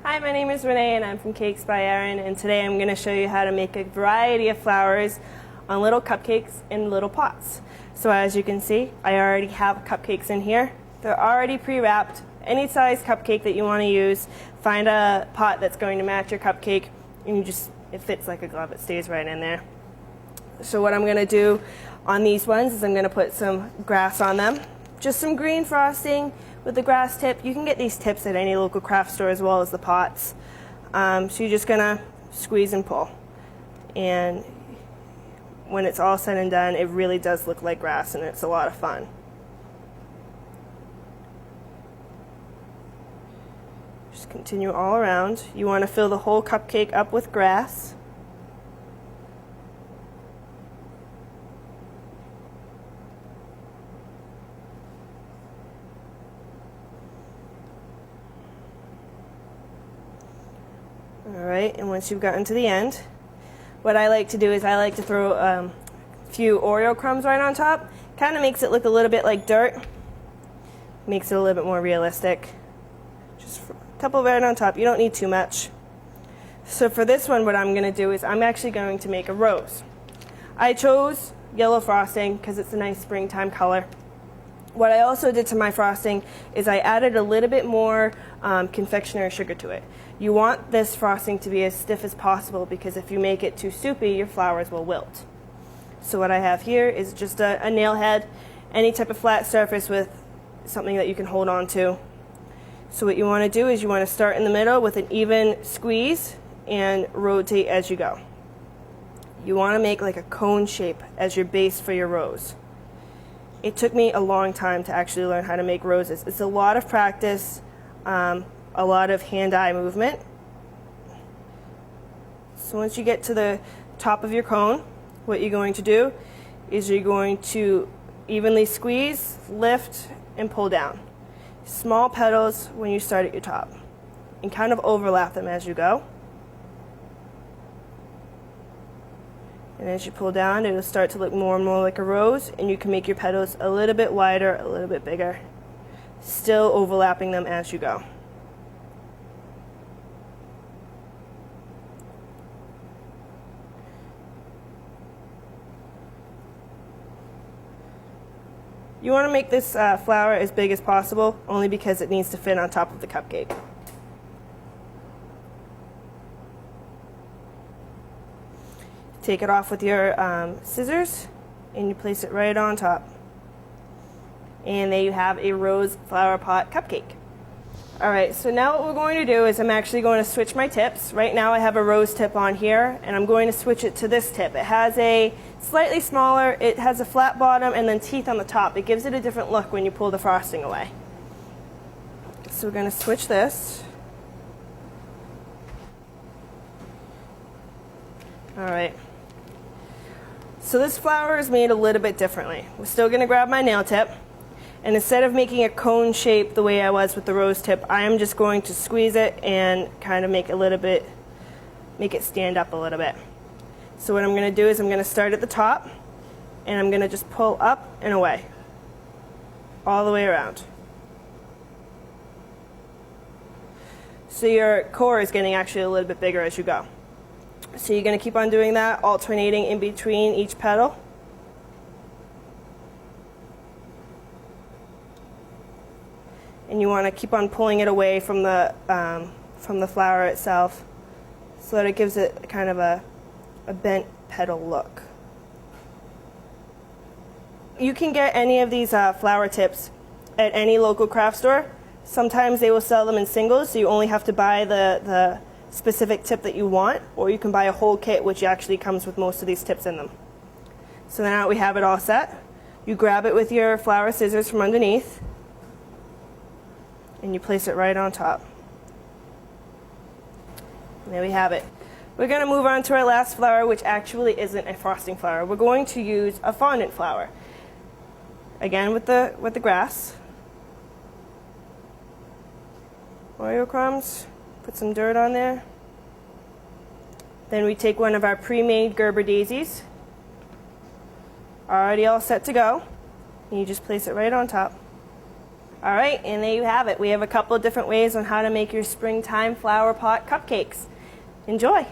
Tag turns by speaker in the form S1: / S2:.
S1: Hi, my name is Renee and I'm from Cakes by Erin, and today I'm going to show you how to make a variety of flowers on little cupcakes in little pots. So as you can see, I already have cupcakes in here. They're already pre-wrapped. Any size cupcake that you want to use, find a pot that's going to match your cupcake, and it fits like a glove. It stays right in there. So what I'm going to do on these ones is I'm going to put some grass on them. Just some green frosting with the grass tip. You can get these tips at any local craft store as well as the pots. So you're just going to squeeze and pull. And when it's all said and done, it really does look like grass, and it's a lot of fun. Just continue all around. You want to fill the whole cupcake up with grass. Alright, and once you've gotten to the end, what I like to do is I like to throw a few Oreo crumbs right on top. Kind of makes it look a little bit like dirt. Makes it a little bit more realistic. Just a couple right on top. You don't need too much. So for this one, what I'm going to do is I'm actually going to make a rose. I chose yellow frosting because it's a nice springtime color. What I also did to my frosting is I added a little bit more confectionery sugar to it. You want this frosting to be as stiff as possible because if you make it too soupy, your flowers will wilt. So what I have here is just a nail head, any type of flat surface with something that you can hold on to. So what you want to do is you want to start in the middle with an even squeeze and rotate as you go. You want to make like a cone shape as your base for your rose. It took me a long time to actually learn how to make roses. It's a lot of practice, a lot of hand-eye movement. So once you get to the top of your cone, what you're going to do is you're going to evenly squeeze, lift, and pull down. Small petals when you start at your top, and kind of overlap them as you go. And as you pull down, it'll start to look more and more like a rose, and you can make your petals a little bit wider, a little bit bigger, still overlapping them as you go. You want to make this flower as big as possible, only because it needs to fit on top of the cupcake. Take it off with your scissors, and you place it right on top. And there you have a rose flower pot cupcake. Alright, so now what we're going to do is I'm actually going to switch my tips. Right now I have a rose tip on here, and I'm going to switch it to this tip. It has a slightly smaller, it has a flat bottom and then teeth on the top. It gives it a different look when you pull the frosting away. So we're going to switch this. Alright. So this flower is made a little bit differently. We're still going to grab my nail tip, and instead of making a cone shape the way I was with the rose tip, I am just going to squeeze it and kind of make it stand up a little bit. So what I'm going to do is I'm going to start at the top, and I'm going to just pull up and away, all the way around. So your core is getting actually a little bit bigger as you go. So you're going to keep on doing that, alternating in between each petal. And you want to keep on pulling it away from the flower itself, so that it gives it kind of a bent petal look. You can get any of these flower tips at any local craft store. Sometimes they will sell them in singles, so you only have to buy the specific tip that you want, or you can buy a whole kit, which actually comes with most of these tips in them. So now we have it all set. You grab it with your flower scissors from underneath, and you place it right on top. And there we have it. We're going to move on to our last flower, which actually isn't a frosting flower. We're going to use a fondant flower. Again with the grass. Oreo crumbs. Put some dirt on there. Then we take one of our pre-made Gerber daisies. Already all set to go. And you just place it right on top. All right, and there you have it. We have a couple of different ways on how to make your springtime flower pot cupcakes. Enjoy!